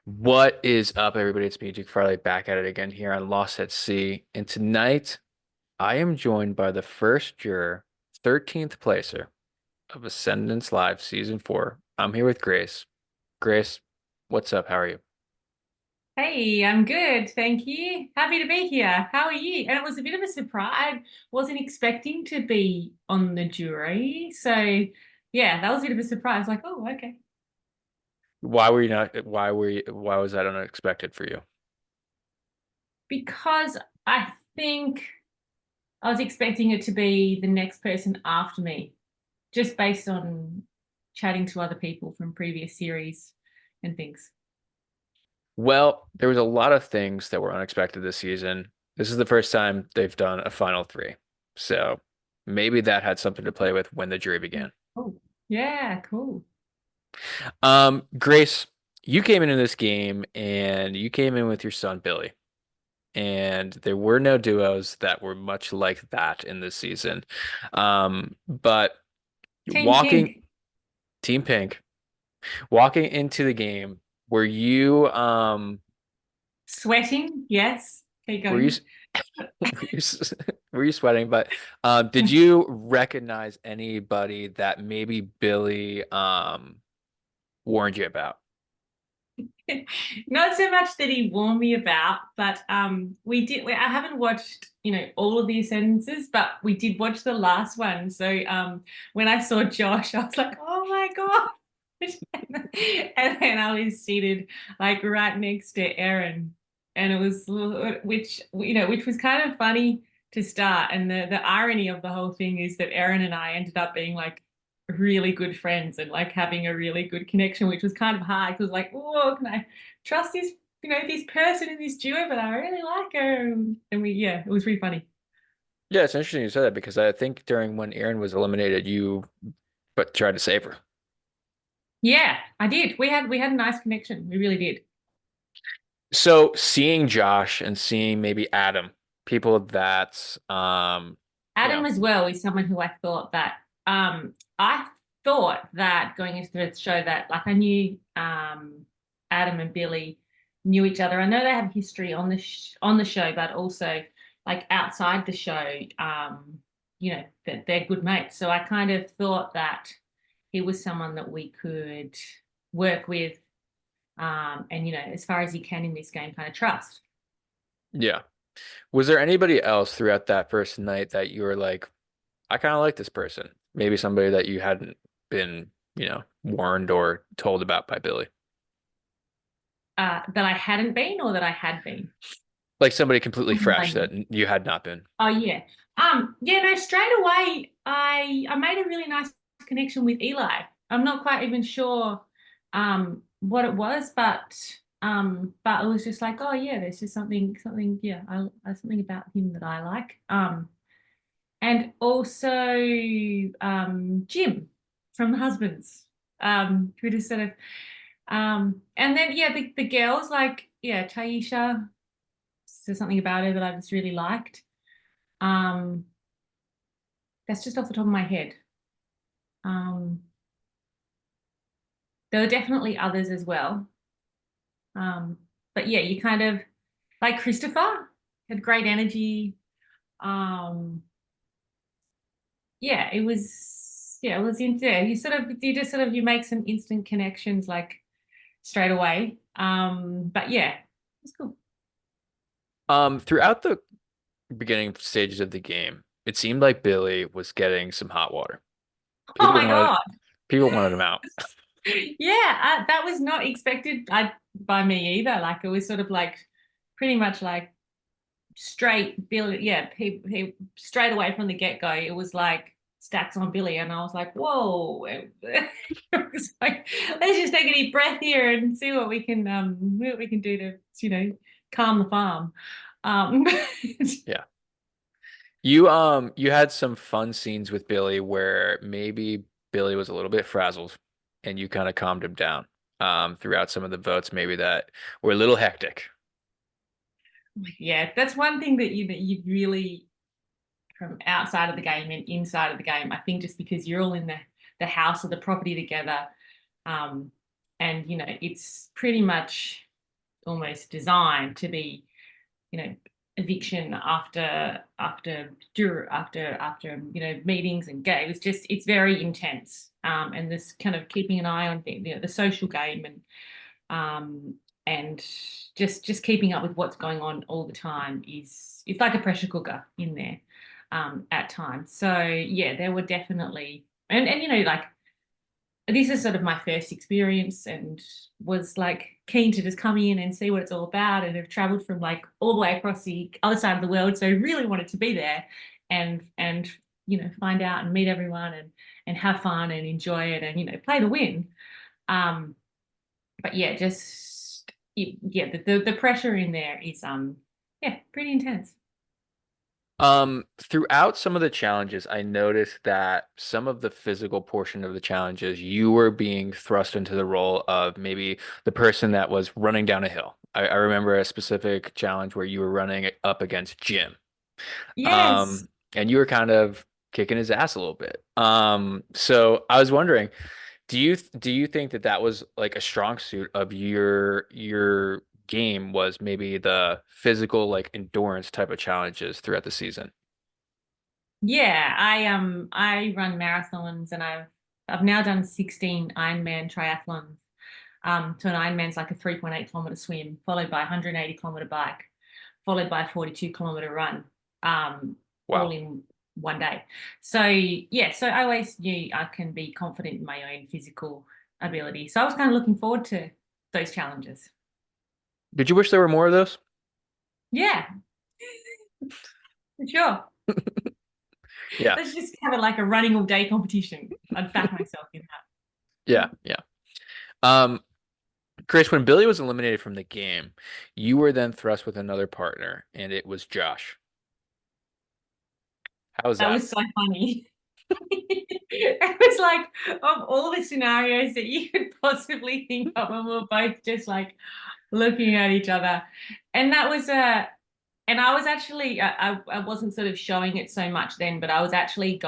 What is up, everybody? It's me, Jake Farley, back at it again here on Lost at Sea. And tonight, I am joined by the first juror, 13th placer of Ascendance Live Season 4. I'm here with Grace. Grace, what's up? How are you? Hey, I'm good, thank you. Happy to be here. How are you? And it was a bit of a surprise. Wasn't expecting to be on the jury. So yeah, that was a bit of a surprise. Like, oh, okay. Why was that unexpected for you? Because I think I was expecting it to be the next person after me, just based on chatting to other people from previous series and things. Well, there was a lot of things that were unexpected this season. This is the first time they've done a final three. So maybe that had something to play with when the jury began. Oh, yeah, cool. Grace, you came into this game and you came in with your son Billy, and there were no duos that were much like that in this season. But Team walking Pink. Team Pink, walking into the game, were you Sweating, yes. Keep were you going. were you, were you sweating? But did you recognize anybody that maybe Billy warned you about? Not so much that he warned me about, but I haven't watched, all of the Ascendances, but we did watch the last one. So when I saw Josh, I was like, oh my God. And then I was seated like right next to Erin. And it was which was kind of funny to start. And the irony of the whole thing is that Erin and I ended up being like really good friends and like having a really good connection, which was kind of hard because like, oh, can I trust this person in this duo? But I really like her, and yeah, it was really funny. Yeah, it's interesting you said that because I think during when Aaron was eliminated, you but tried to save her. Yeah, I did. We had a nice connection. We really did. So seeing Josh and seeing maybe Adam, people that you Adam know, as well is someone who I thought that going into the show that like I knew Adam and Billy knew each other. I know they have history on on the show, but also like outside the show, that they're good mates. So I kind of thought that he was someone that we could work with, and as far as you can in this game, kind of trust. yeah. Was there anybody else throughout that first night that you were like, I kind of like this person? Maybe somebody that you hadn't been, warned or told about by Billy. That I hadn't been or that I had been. Like somebody completely What do fresh I that mean? you had not been. Oh yeah. Yeah, no, straight away I made a really nice connection with Eli. I'm not quite even sure what it was, but it was just like, oh yeah, there's just something, yeah, something about him that I like. And also Jim from the Husbands. Who just sort of and then yeah, the girls like, yeah, Taisha, there's something about her that I just really liked. Um That's just off the top of my head. Um, there were definitely others as well. Um, but yeah, you kind of like Christopher had great energy. Um, yeah, it was in there. You make some instant connections like straight away. But yeah, it's cool. Throughout the beginning stages of the game, it seemed like Billy was getting some hot water. Oh People my wanted God. people wanted him out. Yeah, that was not expected by me either. Like it was sort of like pretty much like straight Billy, yeah, he straight away from the get-go, it was like stacks on Billy, and I was like, whoa. It was like, let's just take a deep breath here and see what we can do to, calm the farm. Um Yeah. You had some fun scenes with Billy where maybe Billy was a little bit frazzled and you kind of calmed him down throughout some of the votes maybe that were a little hectic. yeah, that's one thing that you really from outside of the game and inside of the game. I think just because you're all in the house or the property together, um, and it's pretty much. almost designed to be, you know, eviction after meetings and game. It's just it's very intense. And this kind of keeping an eye on things, the social game um and just keeping up with what's going on all the time is it's like a pressure cooker in there at times. So yeah, there were definitely and like this is sort of my first experience and was like keen to just come in and see what it's all about and have traveled from like all the way across the other side of the world, so really wanted to be there and find out and meet everyone and have fun and enjoy it and play to win. But yeah, just yeah, the pressure in there is yeah, pretty intense. Throughout some of the challenges, I noticed that some of the physical portion of the challenges, you were being thrust into the role of maybe the person that was running down a hill. I remember a specific challenge where you were running up against Jim. Yes. And you were kind of kicking his ass a little bit. So I was wondering, do you think that that was like a strong suit of your game was maybe the physical like endurance type of challenges throughout the season? Yeah, I run marathons and I've now done 16 Ironman triathlons. So an Ironman's like a 3.8 kilometer swim, followed by a 180 kilometer bike, followed by a 42 kilometer run, all Wow. in one day. So yeah, so I always knew I can be confident in my own physical ability. So I was kind of looking forward to those challenges. Did you wish there were more of those? Yeah, for sure. Yeah. Let's just have it like a running all day competition. I'd back myself in that. Yeah, yeah. Um, Chris, when Billy was eliminated from the game, you were then thrust with another partner, and it was Josh. How was That that? was so funny. It was like of all the scenarios that you could possibly think of, and we are both just like looking at each other. And that was and I was actually I wasn't sort of showing it so much then, but I was actually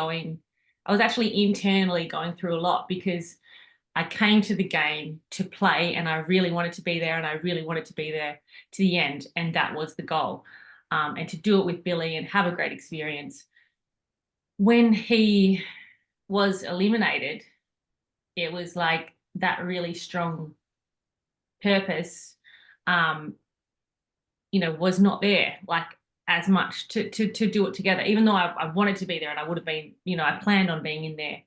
internally going through a lot because I came to the game to play and I really wanted to be there and I really wanted to be there to the end. And that was the goal. And to do it with Billy and have a great experience. When he was eliminated, it was like that really strong purpose, um, was not there like as much to do it together. Even though I wanted to be there and I would have been, I planned on being in there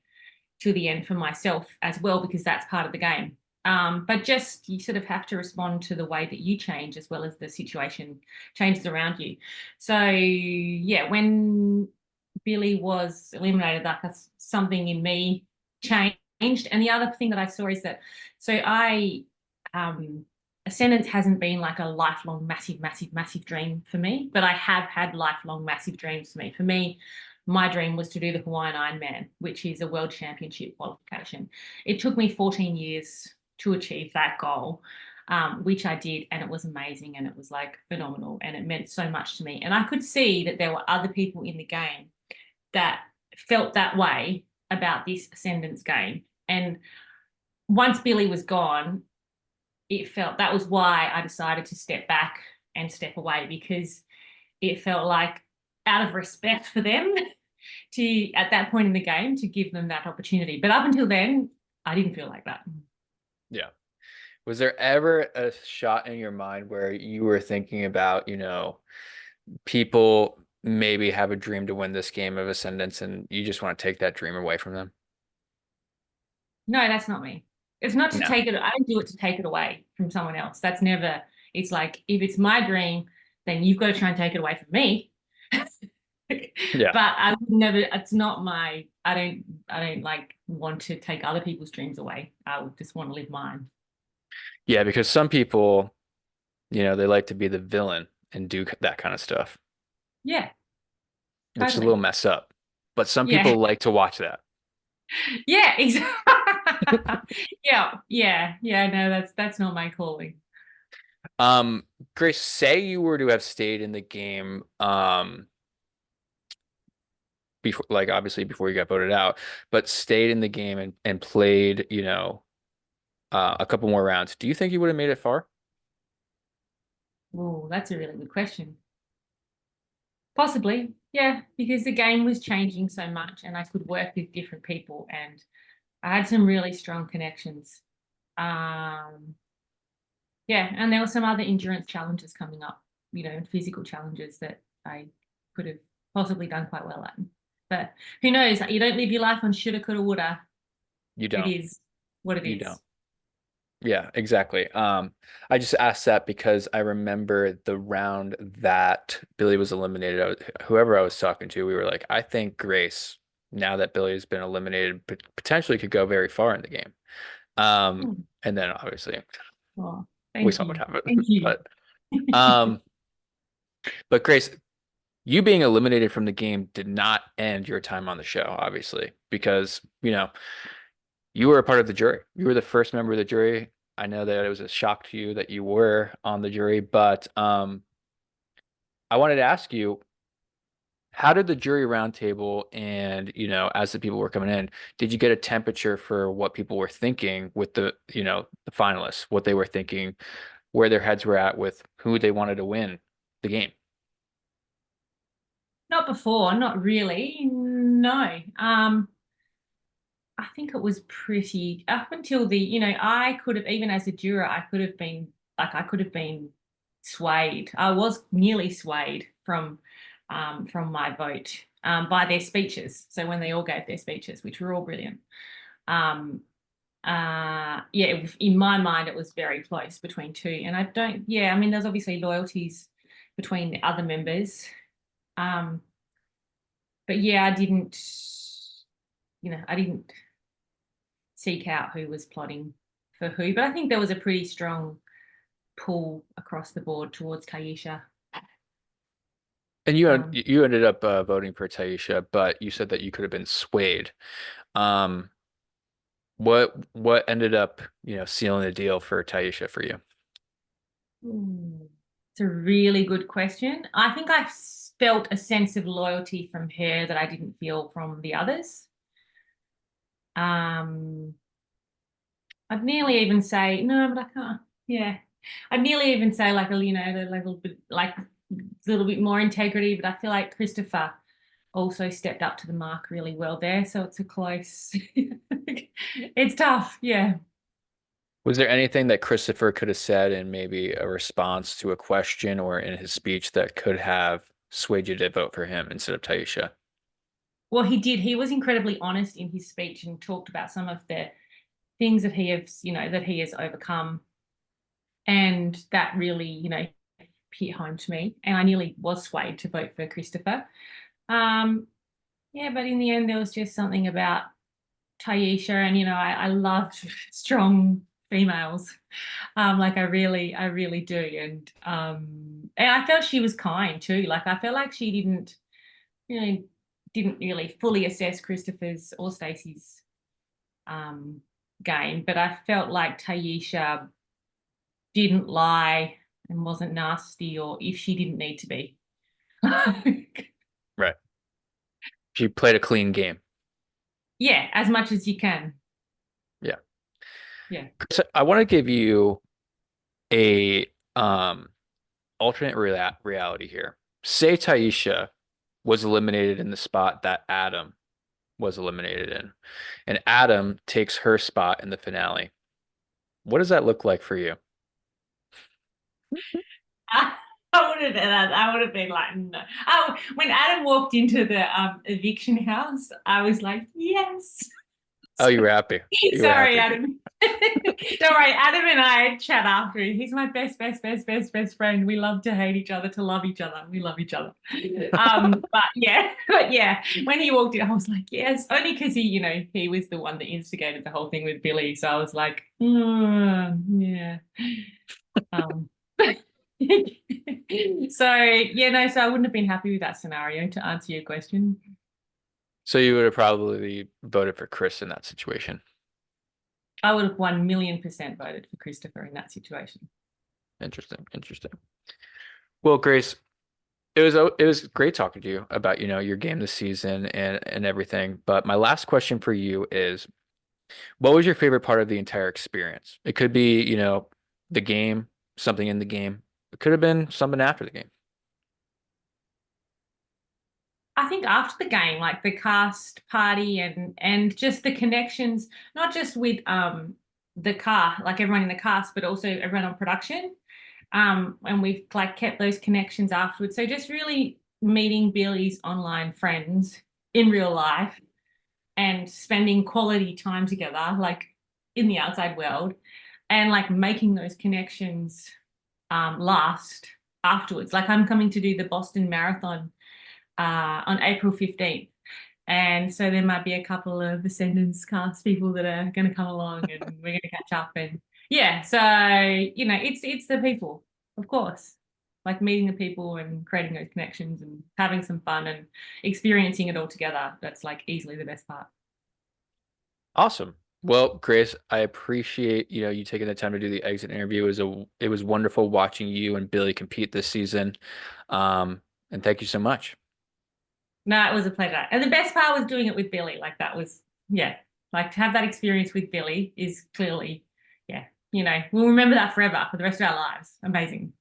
to the end for myself as well because that's part of the game. But just you sort of have to respond to the way that you change as well as the situation changes around you. So yeah, when Billy was eliminated, like that's something in me changed. And the other thing that I saw is that so I Ascendance hasn't been like a lifelong massive, massive, massive dream for me, but I have had lifelong massive dreams for me. For me, my dream was to do the Hawaiian Ironman, which is a world championship qualification. It took me 14 years to achieve that goal, which I did, and it was amazing and it was like phenomenal and it meant so much to me. And I could see that there were other people in the game that felt that way about this Ascendance game. And once Billy was gone, it felt that was why I decided to step back and step away because it felt like out of respect for them to at that point in the game to give them that opportunity. But up until then, I didn't feel like that. Yeah. Was there ever a shot in your mind where you were thinking about, people maybe have a dream to win this game of Ascendance and you just want to take that dream away from them? No, that's not me. It's not to No. take it. I don't do it to take it away from someone else. That's never. It's like if it's my dream, then you've got to try and take it away from me. Yeah. But I would never. It's not my. I don't. I don't like want to take other people's dreams away. I would just want to live mine. Yeah, because some people, they like to be the villain and do that kind of stuff, Yeah, which is a little totally. messed up. But some Yeah, people like to watch that. yeah, exactly. Yeah, yeah, yeah. No, that's not my calling. Um, Grace, say you were to have stayed in the game, before, like obviously before you got voted out, but stayed in the game and played, a couple more rounds. Do you think you would have made it far? Oh, that's a really good question. Possibly, yeah, because the game was changing so much and I could work with different people and I had some really strong connections. Um, yeah, and there were some other endurance challenges coming up, and physical challenges that I could have possibly done quite well at. But who knows? You don't live your life on shoulda, coulda, woulda. You It don't. is what it You don't. is. Yeah, exactly. I just asked that because I remember the round that Billy was eliminated. Whoever I was talking to, we were like, I think Grace, now that Billy's been eliminated, potentially could go very far in the game. Hmm. And then obviously Oh, we thank saw what you. happened. Thank you. Um, but Grace, you being eliminated from the game did not end your time on the show, obviously, because, you were a part of the jury. You were the first member of the jury. I know that it was a shock to you that you were on the jury, but I wanted to ask you, how did the jury roundtable and, as the people were coming in, did you get a temperature for what people were thinking with the finalists, what they were thinking, where their heads were at with who they wanted to win the game? Not before, not really. No. I think it was pretty up until I could have, even as a juror, I could have been swayed. I was nearly swayed from my vote by their speeches. So when they all gave their speeches, which were all brilliant. Um, yeah, in my mind, it was very close between two. And I don't, yeah, I mean, there's obviously loyalties between the other members. Um, but yeah, I didn't seek out who was plotting for who. But I think there was a pretty strong pull across the board towards Tyecha. And you Um, you ended up voting for Taisha, but you said that you could have been swayed. Um, what ended up, sealing the deal for Taisha for you? it's a really good question. I think I felt a sense of loyalty from her that I didn't feel from the others. Um, I'd nearly even say no, but I can't. Yeah, I'd nearly even say like a little bit more integrity, but I feel like Christopher also stepped up to the mark really well there. So it's a close. It's tough. Yeah. Was there anything that Christopher could have said in maybe a response to a question or in his speech that could have swayed you to vote for him instead of Taisha? Well, he did. He was incredibly honest in his speech and talked about some of the things that he has overcome, and that really, hit home to me. And I nearly was swayed to vote for Christopher. Um, yeah, but in the end, there was just something about Tyecha, and I loved strong females. Like I really do, and I felt she was kind too. Like I felt like she you know, didn't really fully assess Christopher's or Stacey's um game, but I felt like Tyecha didn't lie and wasn't nasty, or if she didn't need to be. Right. She played a clean game. Yeah, as much as you can. Yeah. Yeah. So I want to give you a alternate reality here. Say Taisha was eliminated in the spot that Adam was eliminated in, and Adam takes her spot in the finale. What does that look like for you? I would have been that. I would have been like, no. Oh, when Adam walked into the eviction house, I was like, yes. Oh, you were happy. You were Sorry, happy. Adam. Don't worry, Adam and I chat after. He's my best, best, best, best, best friend. We love to hate each other, to love each other. We love each other. But yeah, when he walked in, I was like, yes, only because he was the one that instigated the whole thing with Billy. So I was like, yeah. Um, so yeah, no, so I wouldn't have been happy with that scenario to answer your question. So you would have probably voted for Chris in that situation. I would have 1,000,000% voted for Christopher in that situation. Interesting, interesting. Well, Grace, it was great talking to you about, your game this season and everything. But my last question for you is, what was your favorite part of the entire experience? It could be, the game, something in the game. It could have been something after the game. I think after the game, like the cast party and just the connections, not just with the car, like everyone in the cast, but also everyone on production. And we've like kept those connections afterwards. So just really meeting Billy's online friends in real life and spending quality time together, like in the outside world, and like making those connections last afterwards. Like I'm coming to do the Boston Marathon on April 15th. And so there might be a couple of Ascendance cast people that are going to come along and we're going to catch up. And yeah, so, it's the people, of course, like meeting the people and creating those connections and having some fun and experiencing it all together. That's like easily the best part. Awesome. Well, Chris, I appreciate, you taking the time to do the exit interview. It was wonderful watching you and Billy compete this season. And thank you so much. No, it was a pleasure. And the best part was doing it with Billy. Like that was, yeah, like to have that experience with Billy is clearly, yeah, we'll remember that forever for the rest of our lives. Amazing.